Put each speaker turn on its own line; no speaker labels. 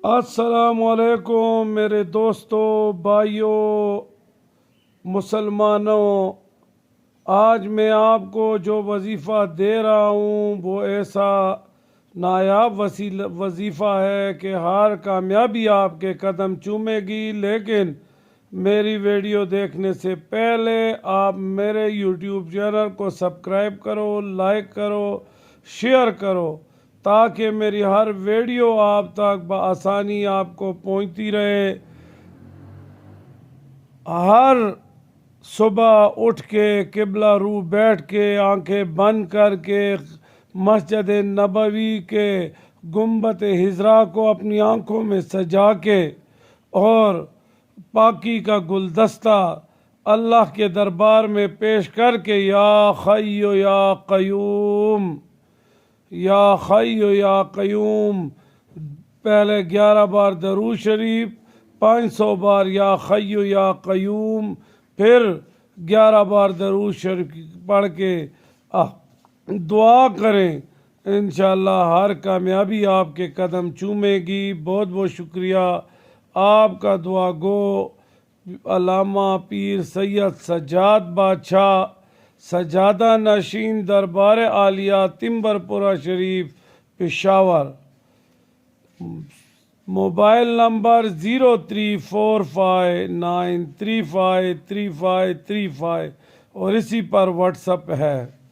अस्सलामुअलैकुम मेरे दोस्तों, भाइयों, मुसलमानों। आज मैं आपको जो वजीफ़ा दे रहा हूँ वो ऐसा नायाब वजीफ़ा है कि हर कामयाबी आपके कदम चूमेगी। लेकिन मेरी वीडियो देखने से पहले आप मेरे यूट्यूब चैनल को सब्सक्राइब करो, लाइक करो, शेयर करो, ताकि मेरी हर वीडियो आप तक बआसानी आपको पहुंचती रहे। हर सुबह उठ के किबला रू बैठ के आंखें बंद करके मस्जिद नबवी के गुम्बद हिजरा को अपनी आंखों में सजा के और पाकी का गुलदस्ता अल्लाह के दरबार में पेश करके या खय्यो या कयूम, या खय्यो या कयूम, पहले 11 बार दरूद शरीफ, 500 बार या खय्यो या कयूम, फिर 11 बार दरूद शरीफ पढ़ के दुआ करें। इंशाअल्लाह हर कामयाबी आपके कदम चूमेगी। बहुत बहुत शुक्रिया आपका। दुआ गो अल्लामा पीर सैयद सज्जाद बादशाह, सजादा नशीन, दरबार आलिया, तिम्बरपुरा शरीफ, पेशावर। मोबाइल नंबर 0345935353 और इसी पर व्हाट्सएप है।